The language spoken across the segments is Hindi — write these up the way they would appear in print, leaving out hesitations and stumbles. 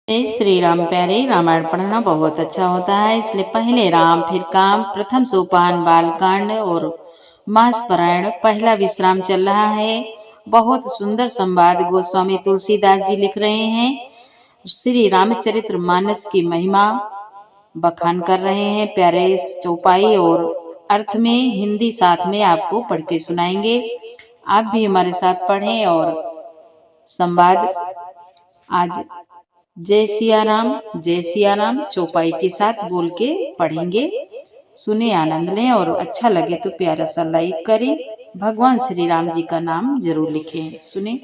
जय श्री राम। प्यारे, रामायण पढ़ना बहुत अच्छा होता है, इसलिए पहले राम फिर काम, प्रथम सोपान बालकांड और मास पारायण पहला विश्राम चल रहा है। बहुत सुंदर संवाद गोस्वामी तुलसीदास जी लिख रहे हैं। श्री रामचरित्र मानस की महिमा बखान कर रहे हैं। प्यारे, चौपाई और अर्थ में हिंदी साथ में आपको पढ़ के सुनाएंगे। आप भी हमारे साथ पढ़ें और संवाद आज जय सिया राम चौपाई के साथ बोल के पढ़ेंगे। सुने, आनंद लें और अच्छा लगे तो प्यारा सा लाइक करें। भगवान श्री राम जी का नाम जरूर लिखें। सुने।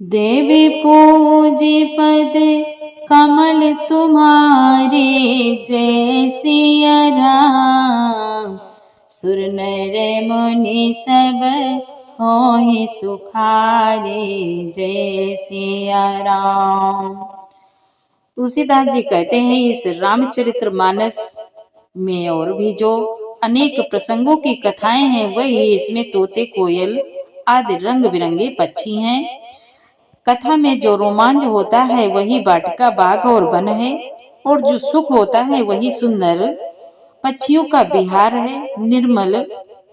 देवी पूजी पद कमल तुम्हारे, जय सिया राम। सुर नर मुनि सब होहि सुखारे, जय सिया राम। तुलसीदास जी कहते हैं इस रामचरित्र मानस में और भी जो अनेक प्रसंगों की कथाएं हैं वही इसमें तोते, कोयल आदि रंग बिरंगे पक्षी हैं। कथा में जो रोमांच होता है वही वाटिका, बाग और वन है, और जो सुख होता है वही सुंदर पक्षियों का विहार है। निर्मल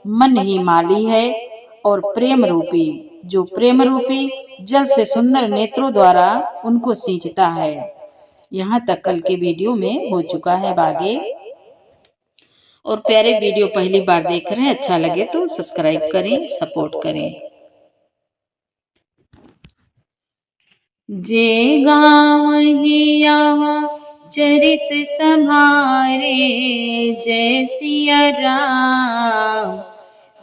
मन ही माली है और प्रेम रूपी, जो प्रेम रूपी जल से सुंदर नेत्रों द्वारा उनको सींचता है। यहाँ तक कल के वीडियो में हो चुका है बागे। और प्यारे, वीडियो पहली बार देख रहे हैं, अच्छा लगे तो सब्सक्राइब करें, सपोर्ट करें। जे गाँव हिया चरित संभारे, जय सिया राम।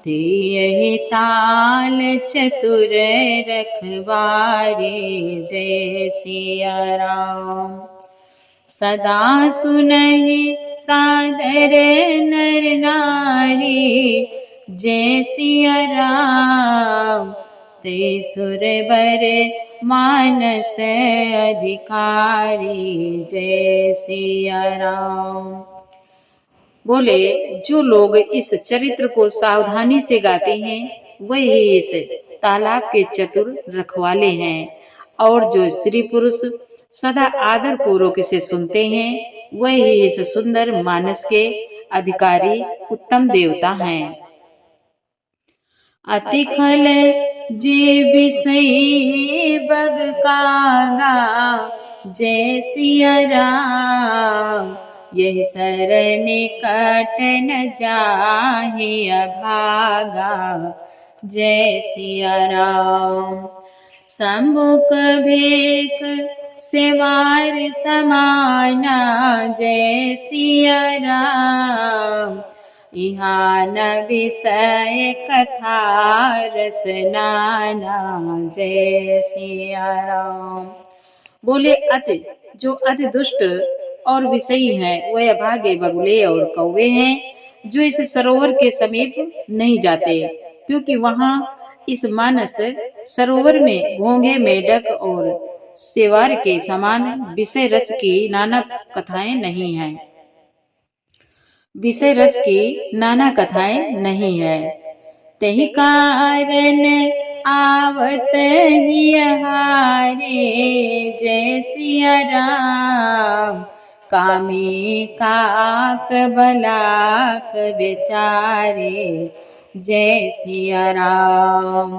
ते यही ताल चतुर रखवारे, जय सिया राम। सदा सुनहि सादर नर नारी, जय सिया राम। ते सुर बर मानस अधिकारी, जय सिया राम। बोले, जो लोग इस चरित्र को सावधानी से गाते हैं वही इस तालाब के चतुर रखवाले हैं, और जो स्त्री पुरुष सदा आदर पूर्वक इसे सुनते हैं वही इस सुंदर मानस के अधिकारी उत्तम देवता हैं। अति खल जे बिसई बग कागा, जय सिया राम। यही शरण कट न जाहि अभागा, जय सिया राम। सम्मुख भेक सेवार समाना, जय सिया राम। यहाँ न विषय कथा रसनाना, जय सिया राम। बोले, अति जो अति दुष्ट और विषयी हैं वह अभागे बगुले और कौवे हैं, जो इस सरोवर के समीप नहीं जाते, क्योंकि वहाँ इस मानस सरोवर में घोंघे, मेढक और सेवार के समान विषय रस की नाना कथाएं नहीं हैं। विषय रस की नाना कथाएं नहीं है। तही कारण आवत ही हारे, जय सिया राम। कामी काक बलाक बेचारे, जय सिया राम।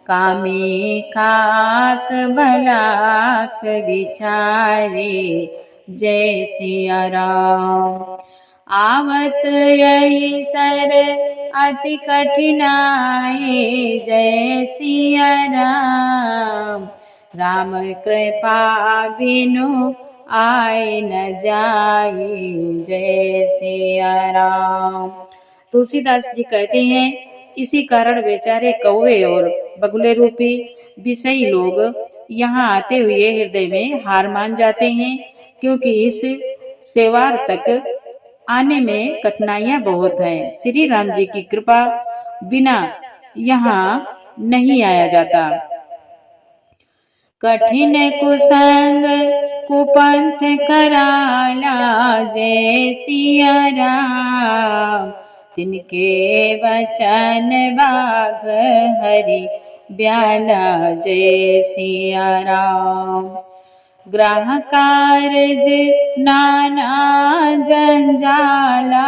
कामी काक बलाक बिचारे, जय सिया राम। आवत यही सर अति कठिनाई, जय सिया राम। राम कृपा बिनु आए न जाए, जय सिया राम। तुलसीदास जी कहते हैं इसी कारण बेचारे कौवे और बगुले रूपी विषयी लोग यहाँ आते हुए हृदय में हार मान जाते हैं, क्योंकि इस सेवार तक आने में कठिनाइयां बहुत हैं। श्री राम जी की कृपा बिना यहाँ नहीं आया जाता। कठिन कुसंग कुपंथ कराला, जय सिया राम। तिनके वचन बाघ हरि ब्याला जय सिया राम। ग्रह कारज नाना जंजाला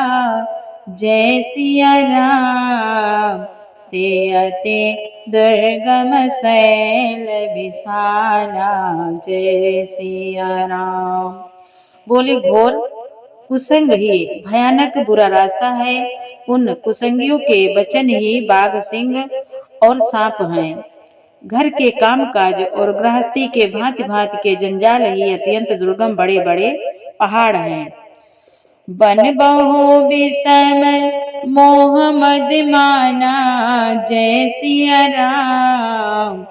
जय सिया राम। ते अति दुर्गम शैल विशाला जय सिया राम। बोले घोर कुसंग ही भयानक बुरा रास्ता है। उन कुसंगियों के वचन ही बाघ सिंह और सांप हैं। घर के काम काज और गृहस्थी के भांति भांति के जंजाल ही अत्यंत दुर्गम बड़े बड़े पहाड़ हैं। बन बहु विषम मोह मद माना जय सिया राम।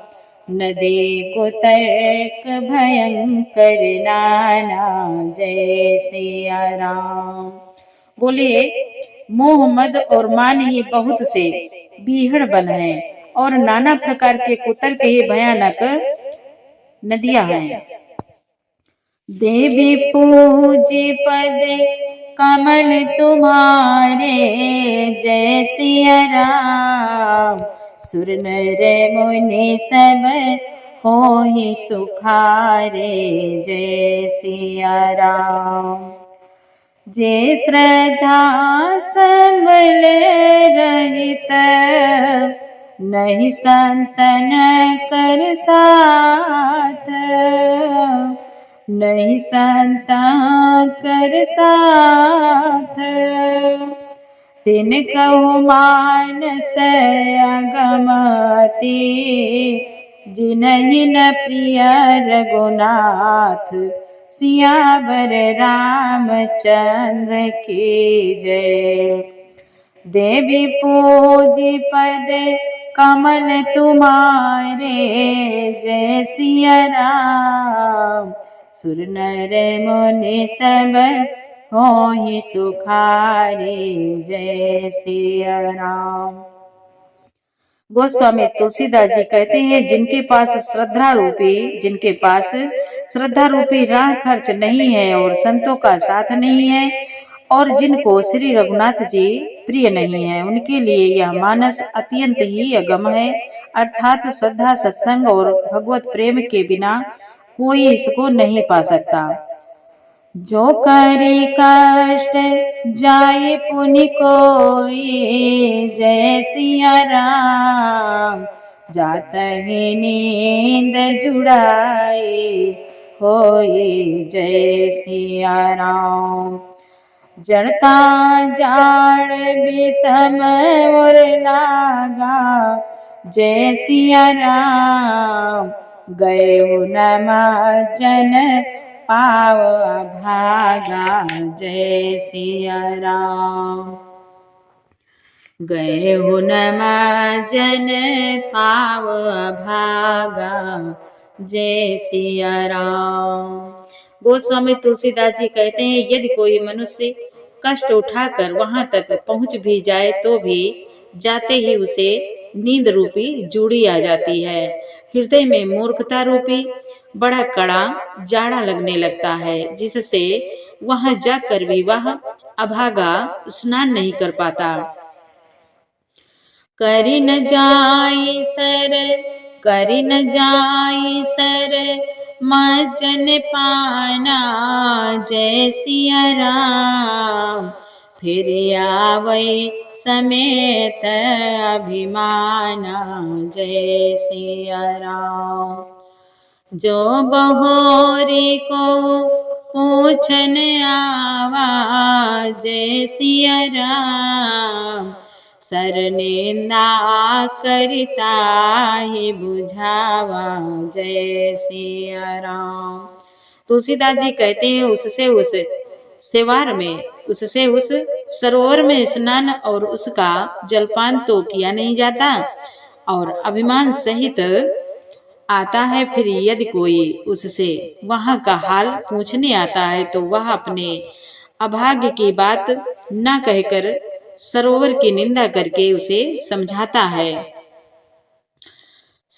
नदी को तर्क भयंकर नाना जय सिया राम। बोले मोह मद और मान ही बहुत से बीहड़ बन है और नाना प्रकार के कुतर्क ही भयानक नदियां हैं। देवी पूज्य पद कमल तुम्हारे जय सिया राम। सुर नर मुनि सब होहि सुखारे जय सिया राम। जे श्रद्धा संबल रहित नहीं संतन कर साथ। नहीं संता कर साथ। तिन कहु मानस अगमति जिनहि न प्रिय रघुनाथ। सियावर रामचंद्र की जय। देवी पूज्य पद कमल तुम्हारे जय सिया राम। सुर नर मुनि सब होहि सुखारे जय सिया राम। गोस्वामी तुलसीदास जी कहते हैं जिनके पास श्रद्धा रूपी राह खर्च नहीं है और संतों का साथ नहीं है और जिनको श्री रघुनाथ जी प्रिय नहीं है, उनके लिए यह मानस अत्यंत ही अगम है। अर्थात श्रद्धा सत्संग और भगवत प्रेम के बिना कोई इसको नहीं पा सकता। जो करी कष्ट जाए पुनि कोई जय सिया राम। जात ही नींद जुड़ाए होए जय सिया राम। जड़ता जाड़ विषम और लागा जय सिया राम। गए नमा जन पाव भागा जय सिया राम। गए नमा जन पाव भागा जय सिया राम। गोस्वामी तुलसीदास जी कहते हैं यदि कोई मनुष्य कष्ट उठाकर वहां तक पहुंच भी जाए तो भी जाते ही उसे नींद रूपी जूड़ी आ जाती है। हृदय में मूर्खता रूपी बड़ा कड़ा जाड़ा लगने लगता है जिससे वहां जाकर भी वह अभागा स्नान नहीं कर पाता। करी न जाई सर मजन पाना जय सिया राम। फिर आवे समेत अभिमाना जय सिया राम। जो बहोरी को पूछन आवा जय सिया राम। सर निंदा करता ही बुझावा जय सिया राम। तुलसीदास जी कहते हैं उससे उस सरोवर में स्नान और उसका जलपान तो किया नहीं जाता और अभिमान सहित आता है। फिर यदि कोई उससे वहां का हाल पूछने आता है तो वह अपने अभाग्य की बात न कहकर सरोवर की निंदा करके उसे समझाता है।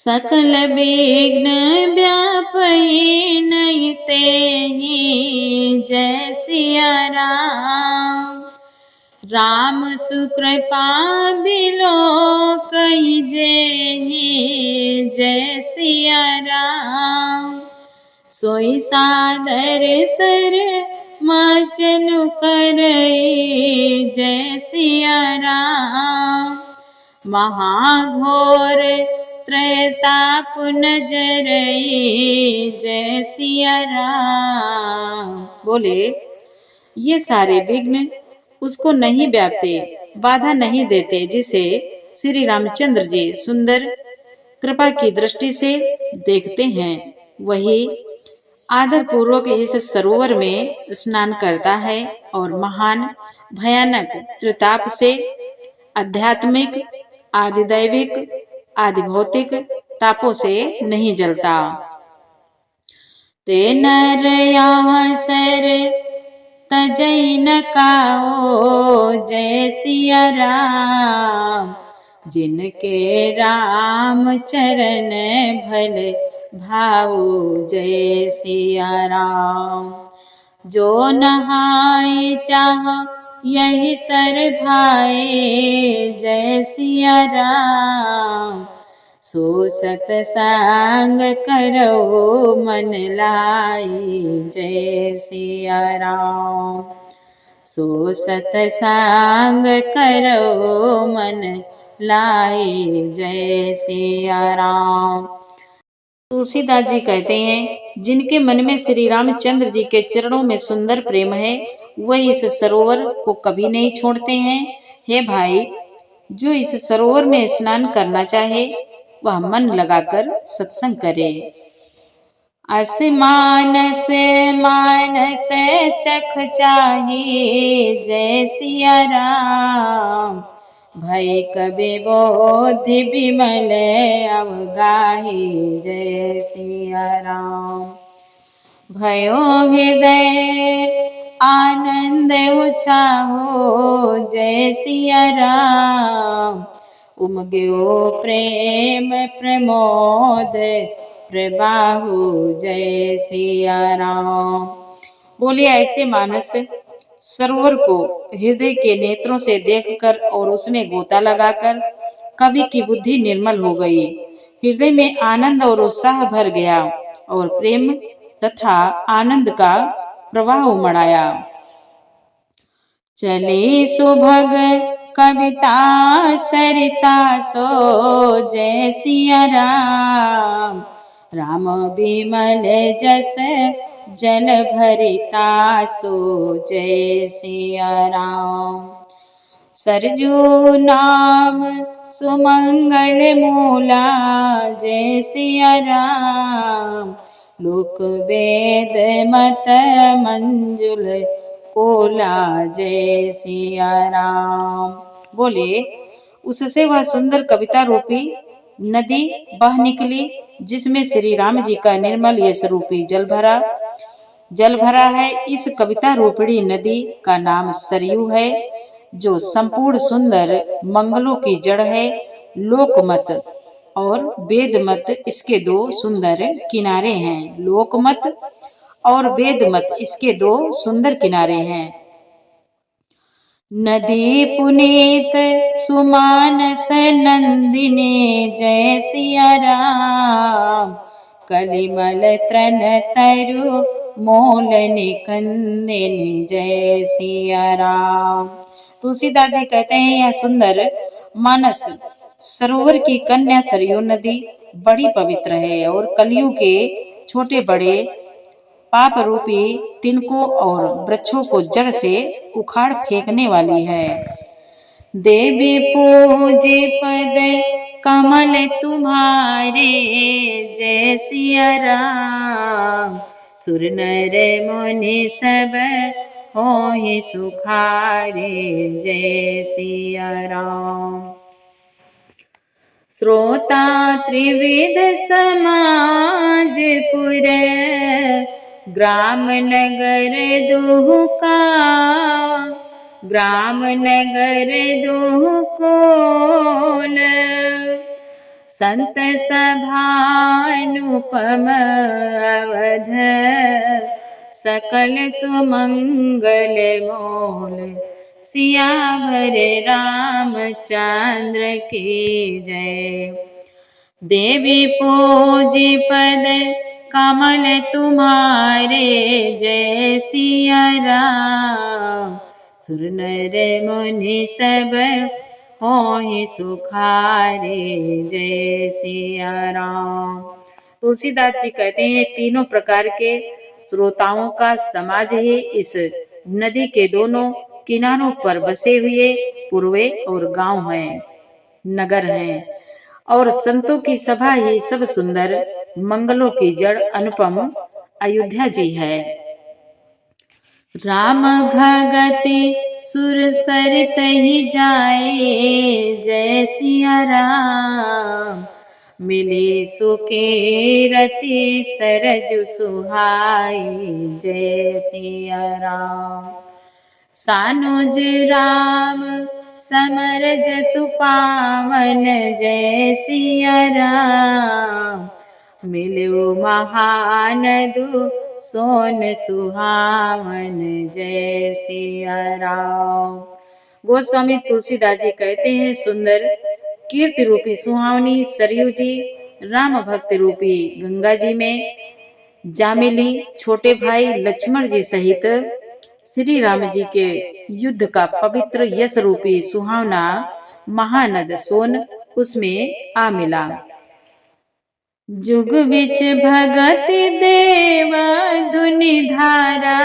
सकल विघ्न व्यापहि नहीं तेहि जय सिया राम। राम सुकृपा बिलो कही जेहि जय सिया राम। सोई सादर सर माचनु करई जय सिया राम। महाघोर त्रैताप नजरई जय सिया राम। बोले ये सारे विघ्न उसको नहीं व्यापते, बाधा नहीं देते, जिसे श्री रामचंद्र जी सुंदर कृपा की दृष्टि से देखते हैं वही आदर पूर्वक इस सरोवर में स्नान करता है और महान भयानक त्रिताप से, आध्यात्मिक, आदिदैविक, आदि भौतिक तापों से नहीं जलता। ते नर सर तजई न काओ जय सिया राम। जिनके राम चरण भल भाऊ जय सिया राम। जो नहाय चाह यही सर भाए जय सिया राम। सो सतसंग करो मन लाई जय सिया राम। सो सतसंग करो मन लाई जय सिया राम। तुलसीदास जी कहते हैं, जिनके मन में श्री रामचंद्र जी के चरणों में सुंदर प्रेम है वह इस सरोवर को कभी नहीं छोड़ते हैं। हे भाई, जो इस सरोवर में स्नान करना चाहे वह मन लगाकर सत्संग करे। मानस मानस चख चाहिए जय सिया राम। भय कबि बोध विमल अवगाही जय सिया राम। भयो हृदय आनंद उछाहो जय सिया राम। उमग्यो प्रेम प्रमोद प्रबाहु जय सिया राम। बोलिए ऐसे मानस सरोवर को हृदय के नेत्रों से देखकर और उसमें गोता लगाकर कवि की बुद्धि निर्मल हो गई, हृदय में आनंद और उत्साह भर गया और प्रेम तथा आनंद का प्रवाह उमड़ आया। चले सुभग कविता सरिता सो जय सिया राम। राम बिमल जस जल भरिता सो जय सिया राम। सरजू नाम सुमंगल मूला जय सिया राम। लोक वेद मत मंजुल कोला जय सिया राम। बोले उससे वह सुंदर कविता रूपी नदी बह निकली जिसमें श्री राम जी का निर्मल यश रूपी जल भरा है। इस कविता रूपी नदी का नाम सरयू है, जो संपूर्ण सुंदर मंगलों की जड़ है। लोकमत और वेदमत इसके दो सुंदर किनारे हैं। लोकमत और वेदमत इसके दो सुंदर किनारे हैं। नदी पुनीत सुमानस नंदिनी जय सिया राम। कलिमल त्रन तरु मोल निकंदिनी जय सिया राम। तुलसीदास जी कहते हैं, यह सुंदर मानस सरोवर की कन्या सरयू नदी बड़ी पवित्र है और कलियों के छोटे बड़े पाप रूपी तिनकों और वृक्षों को जड़ से उखाड़ फेंकने वाली है। देवी पूजे पद कमल तुम्हारे जय सिया राम। सुर नर मुनि सब होहि सुखारे जय सिया राम। श्रोता त्रिविध समाज पुर ग्राम नगर दुहुका। ग्राम नगर दुहुकोल संत सभानुपम अवध सकल सुमंगल मोल सियावर रामचंद्र की जय। देवी पूजी पद कमल तुम्हारे, जय सिया राम। सुर नर मुनि सब होहि सुखारे, जय सिया राम। तुलसीदास जी कहते हैं, तीनों प्रकार के श्रोताओं का समाज ही इस नदी के दोनों किनारों पर बसे हुए पूर्वे और गांव हैं, नगर हैं, और संतों की सभा ही सब सुंदर मंगलों की जड़ अनुपम अयोध्या जी है। राम भगति सुर सरित ही जाए, जय सिया राम। मिली सुखी रति सरज सुहाई, जय सिया राम। सानुज राम समर जसु पावन, जय सिया राम। मिलो महानदु सोन सुहावन, जय सिया राम। गोस्वामी तुलसीदास जी कहते हैं, सुंदर कीर्ति रूपी सुहावनी सरयू जी राम भक्ति रूपी गंगा जी में जामिली छोटे भाई लक्ष्मण जी सहित श्री राम जी के युद्ध का पवित्र यश रूपी सुहावना महानद सोन उसमें आ मिला। जुग बिच भगति देव धुनि धारा,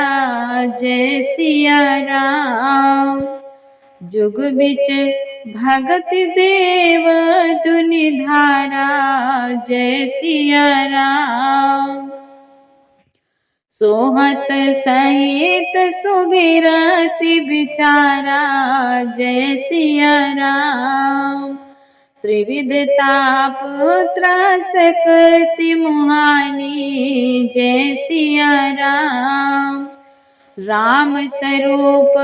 जय सिया राम। जुग बिच भगति देव धुनि धारा, जय सिया राम। सोहत सहित सुबिरति बिचारा, जय सिया राम। त्रिविध ताप त्रासकति मुहानी, जय सिया राम। राम स्वरूप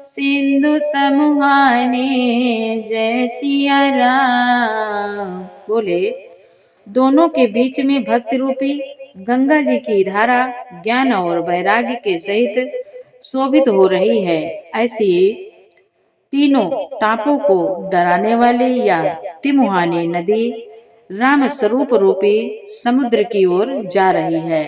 सिंधु समुहानी, जय सिया राम। बोले, दोनों के बीच में भक्ति रूपी गंगा जी की धारा ज्ञान और वैराग्य के सहित शोभित हो रही है। ऐसी तीनों तापों को डराने वाली या तिमुहानी नदी राम स्वरूप रूपी समुद्र की ओर जा रही है।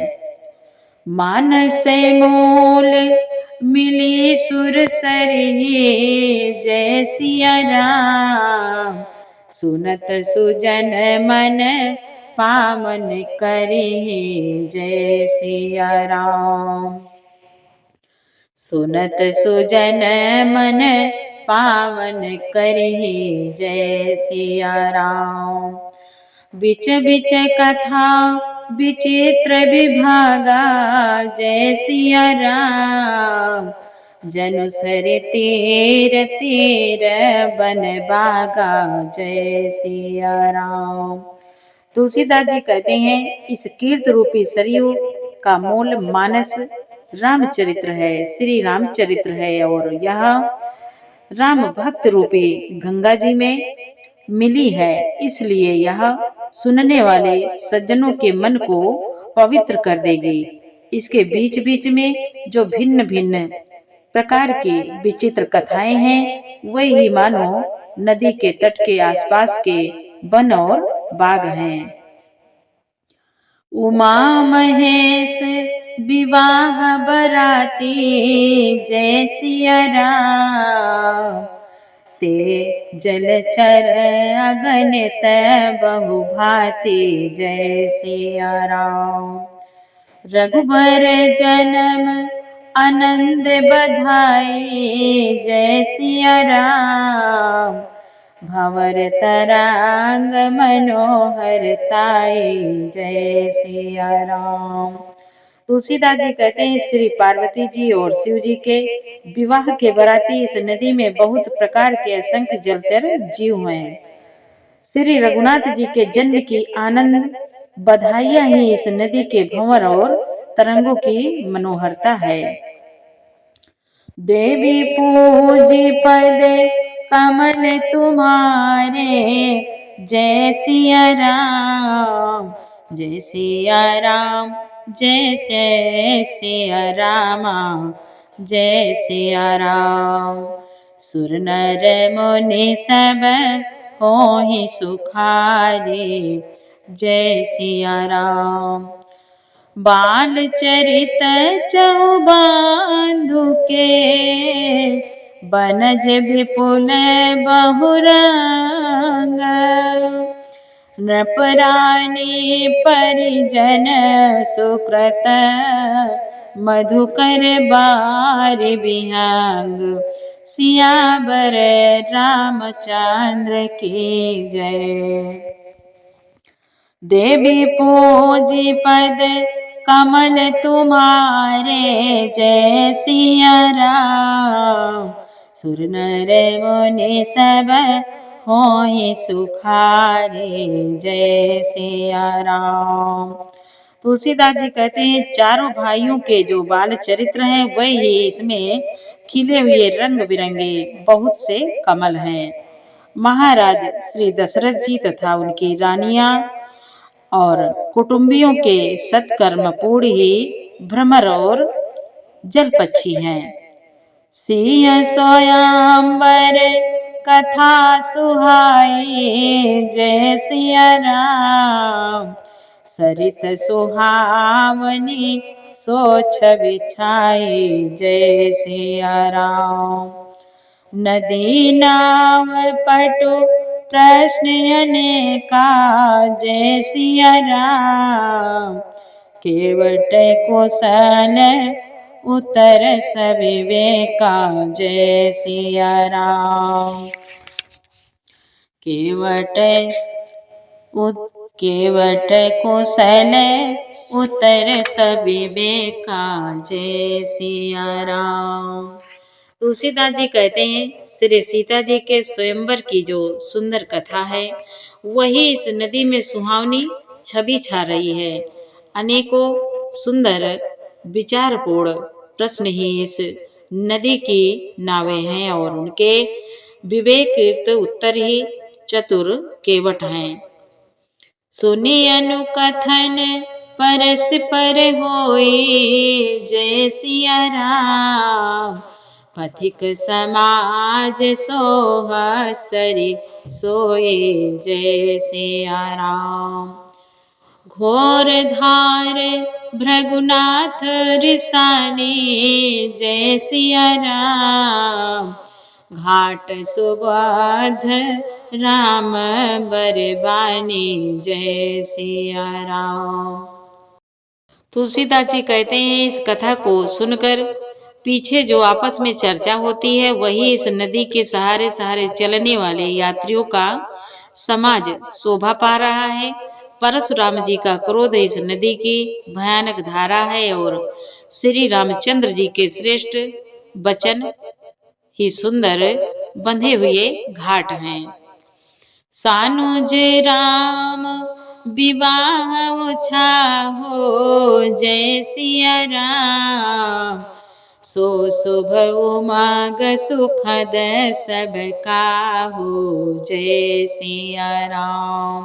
मानस मूल मिली सुर सरिही, जय सिया राम। सुनत सुजन मन पावन करिहि, जय सिया राम। सुनत सुजन मन पावन करिहि, जय सिया राम। बिच बिच कथा विचित्र विभागा, जय सिया राम। जनु सर तीर तीर बन बागा, जय सिया राम। तुलसीदास जी कहते हैं, इस कीर्त रूपी सरयू का मूल मानस रामचरित्र है, श्री रामचरित्र है, और यह राम भक्त रूपी गंगा जी में मिली है। इसलिए यह सुनने वाले सज्जनों के मन को पवित्र कर देगी। इसके बीच बीच में जो भिन्न भिन्न प्रकार की विचित्र कथाएं हैं, वही मानो नदी के तट के आसपास के वन और बाग हैं। उमा महेश विवाह बराती, जय सिया राम। ते जलचर अगणित बहु भांति, जय सिया राम। रघुबर जन्म आनंद बधाई, जय सिया राम। भंवर तरांग मनोहर ताई, जय सिया राम। तुलसीदास जी कहते हैं, श्री पार्वती जी और शिव जी के विवाह के बराती इस नदी में बहुत प्रकार के असंख्य जलचर जीव हैं। श्री रघुनाथ जी के जन्म की आनंद बधाइयां ही इस नदी के भंवर और तरंगों की मनोहरता है। देवी पूजी पद कमल तुम्हारे, जय सिया राम। जय सिया राम, जय जय सिया राम, जय सिया राम। सुर नर मुनि सब होहि सुखारे। जय सिया राम। बाल चरित चौबंधु के, बनज विपुल बहुरंग। नृपरानी परिजन सुकृत, मधुकर बार बिहंग। सियावर रामचंद्र की जय। देवी पूजी पद कमल तुम्हारे। जय सिया राम। सुर नर मुनि सब होहि सुखारे। जय सिया राम। तुलसीदास जी कहते हैं चारों भाइयों के जो बाल चरित्र हैं वही इसमें खिले हुए रंग बिरंगे बहुत से कमल हैं। महाराज श्री दशरथ जी तथा उनकी रानियां और कुटुंबियों के सत्कर्म पूर्ण ही भ्रमर और जल पक्षी हैं। सिय स्वयंवर कथा सुहाई। जय सिया राम। सरित सुहावनी सोछ बिछाई। जय सिया राम। नदी नाव पटु प्रश्न अनेका। जय सिया राम। केवट कुशल उत्तर सविवेका। जय सिया राम। केवट कुशल उत्तर सविवेका। जय सिया राम। तुलसीदास जी कहते हैं श्री सीता जी के स्वयंवर की जो सुंदर कथा है वही इस नदी में सुहावनी छवि छा रही है। अनेकों सुंदर विचारपूर्ण प्रश्न ही इस नदी की नावें हैं और उनके विवेकयुक्त उत्तर ही चतुर केवट हैं। सुनी अनुकथन परस्पर होई। जय सिया राम। पथिक समाज सोहसरि सोए। जय सिया राम। घोर धार भृगुनाथ रिसानी। जय सिया राम। घाट सुबोध राम बरबानी। जय सिया राम। तुलसीदास जी कहते हैं इस कथा को सुनकर पीछे जो आपस में चर्चा होती है वही इस नदी के सहारे सहारे चलने वाले यात्रियों का समाज शोभा पा रहा है। परशुराम जी का क्रोध इस नदी की भयानक धारा है और श्री रामचंद्र जी के श्रेष्ठ वचन ही सुंदर बंधे हुए घाट हैं। सानुज राम विवाह उछाहो। जय सिया राम। सो शुभ उमंग सुखद सब काहू। जय सिया राम।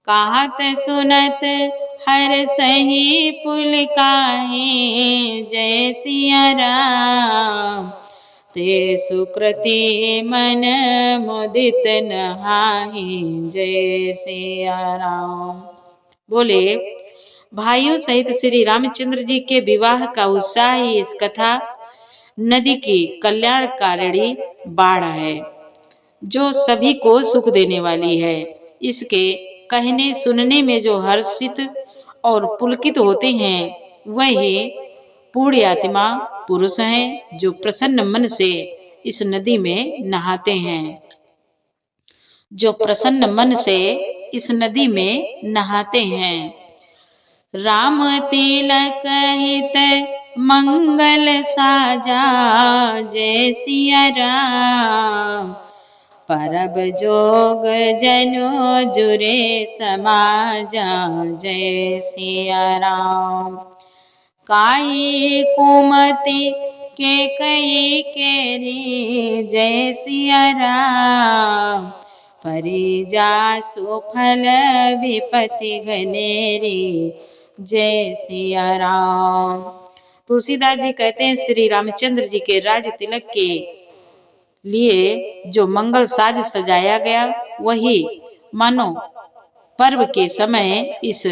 कहत सुनत हर सही पुलकाहे। जय सिया राम। ते सुकृति मन मुदित नहाहि। जय सिया राम। बोले भाइयों सहित श्री रामचंद्र जी के विवाह का उत्साह ही इस कथा नदी की कल्याणकारिणी बाढ़ है जो सभी को सुख देने वाली है। इसके कहने सुनने में जो हर्षित और पुलकित होते हैं वही पूर्ण आत्मा पुरुष हैं जो प्रसन्न मन से इस नदी में नहाते हैं। जो प्रसन्न मन से इस नदी में नहाते हैं। राम तिलक हित मंगल साजा। जय सिया राम। परब जोग जनो जुरे समाजा। जय सिया राम। काई कुमति के कई केरी। जय सिया राम। परिजा सुफल विपति घनेरी। जय सिया राम। तुलसीदास जी कहते हैं श्री रामचंद्र जी के राज तिलक के लिए जो मंगल साज सजाया गया, वही मानो पर्व के समय इस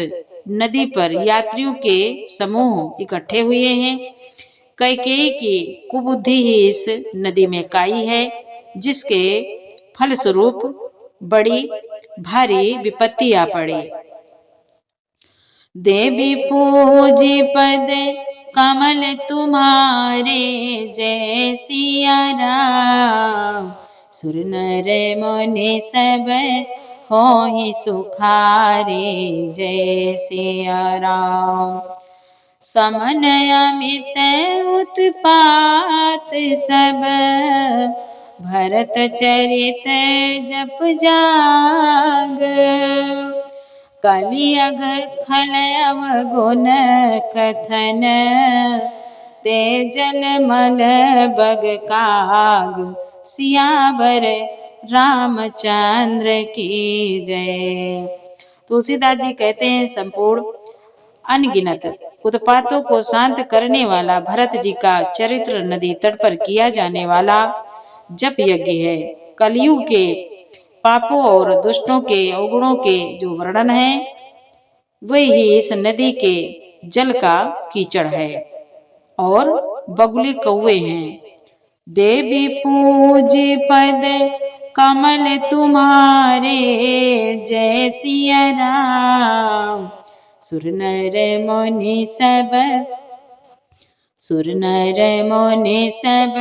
नदी पर यात्रियों के समूह इकट्ठे हुए हैं। कैकेयी की कुबुद्धि ही इस नदी में काई है, जिसके फलस्वरूप बड़ी भारी विपत्ति आ पड़ी। देवी पूजी पद कमल तुम्हारे, जय सिया राम। सुर नर मुनि सब होहि सुखारे, जय सिया राम। समन अमित उत्पात सब, भरत चरित जप जाग। कलियुग खल अवगुण कथन, तेजल मल बग काग। सियावर रामचंद्र की जय। तुलसीदास जी कहते हैं, संपूर्ण अनगिनत उत्पातों को शांत करने वाला भरत जी का चरित्र नदी तट पर किया जाने वाला जप यज्ञ है। कलयुग के पापों और दुष्टों के अवगुणों के जो वर्णन है, वही इस नदी के जल का कीचड़ है और बगुले कौवे हैं। देवी पूज्य पद कमल तुम्हारे, जय सिया राम। सुर नर मुनि सब, सुर नर मुनि सब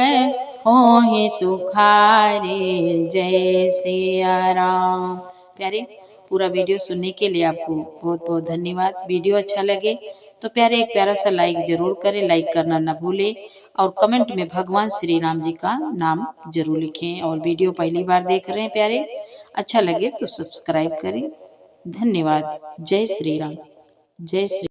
होहि सुखारे, जय सिया राम। प्यारे, पूरा वीडियो सुनने के लिए आपको बहुत बहुत धन्यवाद। वीडियो अच्छा लगे तो प्यारे एक प्यारा सा लाइक जरूर करें, लाइक करना ना भूलें और कमेंट में भगवान श्री राम जी का नाम जरूर लिखें। और वीडियो पहली बार देख रहे हैं प्यारे, अच्छा लगे तो सब्सक्राइब करें। धन्यवाद। जय श्री राम। जय श्री